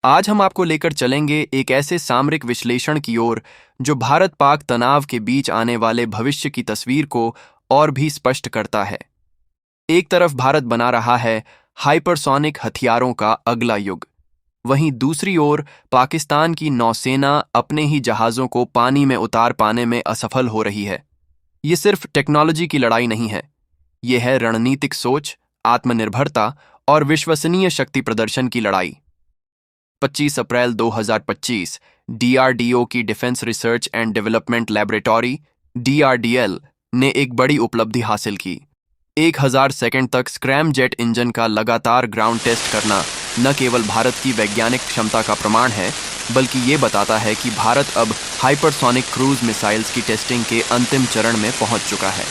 आज हम आपको लेकर चलेंगे एक ऐसे सामरिक विश्लेषण की ओर जो भारत पाक तनाव के बीच आने वाले भविष्य की तस्वीर को और भी स्पष्ट करता है। एक तरफ भारत बना रहा है हाइपरसोनिक हथियारों का अगला युग, वहीं दूसरी ओर पाकिस्तान की नौसेना अपने ही जहाजों को पानी में उतार पाने में असफल हो रही है। ये सिर्फ टेक्नोलॉजी की लड़ाई नहीं है, ये है रणनीतिक सोच, आत्मनिर्भरता और विश्वसनीय शक्ति प्रदर्शन की लड़ाई। 25 अप्रैल 2025 डीआरडीओ की defence research and development laboratory DRDL ने एक बड़ी उपलब्धि हासिल की। 1000 सेकंड तक स्क्रैम जेट इंजन का लगातार ग्राउंड टेस्ट करना न केवल भारत की वैज्ञानिक क्षमता का प्रमाण है, बल्कि ये बताता है कि भारत अब हाइपरसोनिक क्रूज मिसाइल्स की टेस्टिंग के अंतिम चरण में पहुंच चुका है।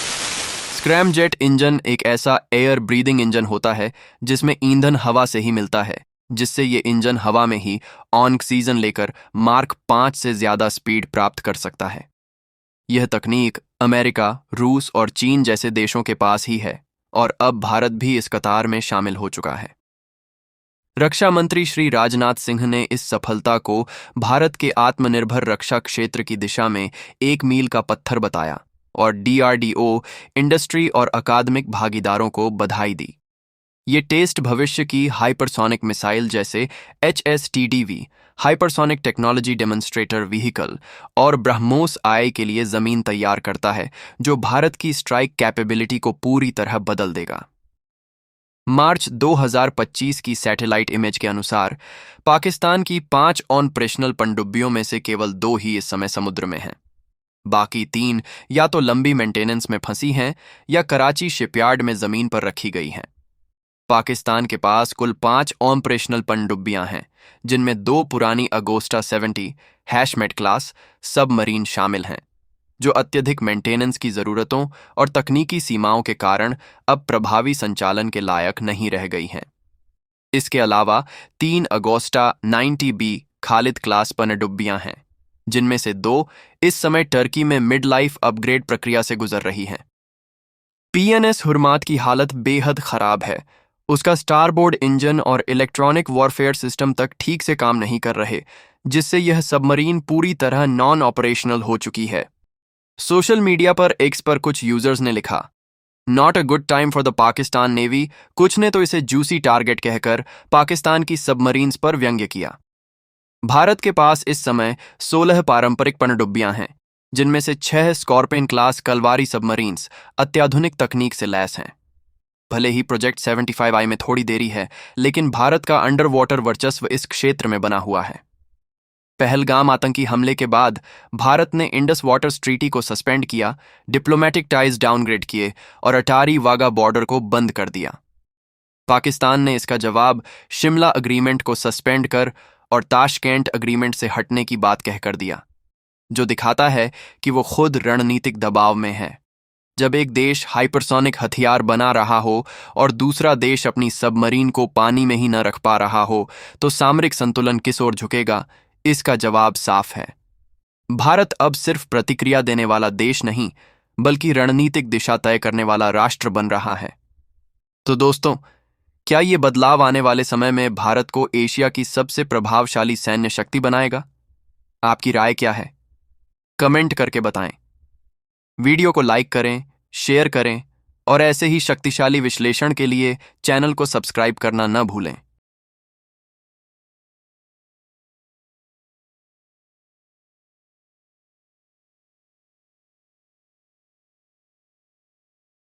स्क्रैम जेट इंजन एक ऐसा एयर ब्रीदिंग इंजन होता है जिसमें ईंधन हवा से ही मिलता है, जिससे ये इंजन हवा में ही ऑक्सीजन लेकर मार्क 5 से ज्यादा स्पीड प्राप्त कर सकता है। यह तकनीक अमेरिका, रूस और चीन जैसे देशों के पास ही है और अब भारत भी इस कतार में शामिल हो चुका है। रक्षा मंत्री श्री राजनाथ सिंह ने इस सफलता को भारत के आत्मनिर्भर रक्षा क्षेत्र की दिशा में एक मील का पत्थर बताया और डीआरडीओ, इंडस्ट्री और अकादमिक भागीदारों को बधाई दी। ये टेस्ट भविष्य की हाइपरसोनिक मिसाइल जैसे HSTDV, hypersonic technology demonstrator vehicle और ब्रह्मोस आई के लिए जमीन तैयार करता है, जो भारत की स्ट्राइक कैपेबिलिटी को पूरी तरह बदल देगा। मार्च 2025 की सैटेलाइट इमेज के अनुसार पाकिस्तान की 5 ऑपरेशनल पनडुब्बियों में से केवल 2 ही इस समय समुद्र में हैं। बाकी 3 या तो लंबी मेंटेनेंस में फंसी हैं या कराची शिपयार्ड में जमीन पर रखी गई हैं। पाकिस्तान के पास कुल 5 ऑपरेशनल पनडुब्बियां हैं, जिनमें 2 पुरानी अगोस्टा 70 हैशमेट क्लास सबमरीन शामिल हैं, जो अत्यधिक मेंटेनेंस की जरूरतों और तकनीकी सीमाओं के कारण अब प्रभावी संचालन के लायक नहीं रह गई हैं। इसके अलावा 3 अगोस्टा 90B खालिद क्लास पनडुब्बियां हैं, जिनमें से 2 इस समय टर्की में मिड लाइफ अपग्रेड प्रक्रिया से गुजर रही हैं। PNS हुर्मात की हालत बेहद खराब है। उसका स्टारबोर्ड इंजन और इलेक्ट्रॉनिक वॉरफेयर सिस्टम तक ठीक से काम नहीं कर रहे, जिससे यह सबमरीन पूरी तरह नॉन ऑपरेशनल हो चुकी है। सोशल मीडिया पर एक्स पर कुछ यूजर्स ने लिखा, not a good time for the Pakistan navy. कुछ ने तो इसे जूसी टारगेट कहकर पाकिस्तान की सबमरीन्स पर व्यंग्य किया। भारत के पास इस समय 16 पारंपरिक पनडुब्बियां हैं, जिनमें से 6 स्कॉर्पियन क्लास कलवारी सबमरीन्स अत्याधुनिक तकनीक से लैस हैं। भले ही प्रोजेक्ट 75I में थोड़ी देरी है, लेकिन भारत का अंडर वाटर वर्चस्व इस क्षेत्र में बना हुआ है। पहलगाम आतंकी हमले के बाद भारत ने इंडस वाटर ट्रीटी को सस्पेंड किया, डिप्लोमेटिक टाइज डाउनग्रेड किए और अटारी वाघा बॉर्डर को बंद कर दिया। पाकिस्तान ने इसका जवाब शिमला अग्रीमेंट को सस्पेंड कर और ताशकेंट अग्रीमेंट से हटने की बात कहकर दिया, जो दिखाता है कि वो खुद रणनीतिक दबाव में है। जब एक देश हाइपरसोनिक हथियार बना रहा हो और दूसरा देश अपनी सबमरीन को पानी में ही न रख पा रहा हो, तो सामरिक संतुलन किस ओर झुकेगा, इसका जवाब साफ है। भारत अब सिर्फ प्रतिक्रिया देने वाला देश नहीं, बल्कि रणनीतिक दिशा तय करने वाला राष्ट्र बन रहा है। तो दोस्तों, क्या ये बदलाव आने वाले समय में भारत को एशिया की सबसे प्रभावशाली सैन्य शक्ति बनाएगा? आपकी राय क्या है? कमेंट करके बताएं। वीडियो को लाइक करें, शेयर करें और ऐसे ही शक्तिशाली विश्लेषण के लिए चैनल को सब्सक्राइब करना न भूलें।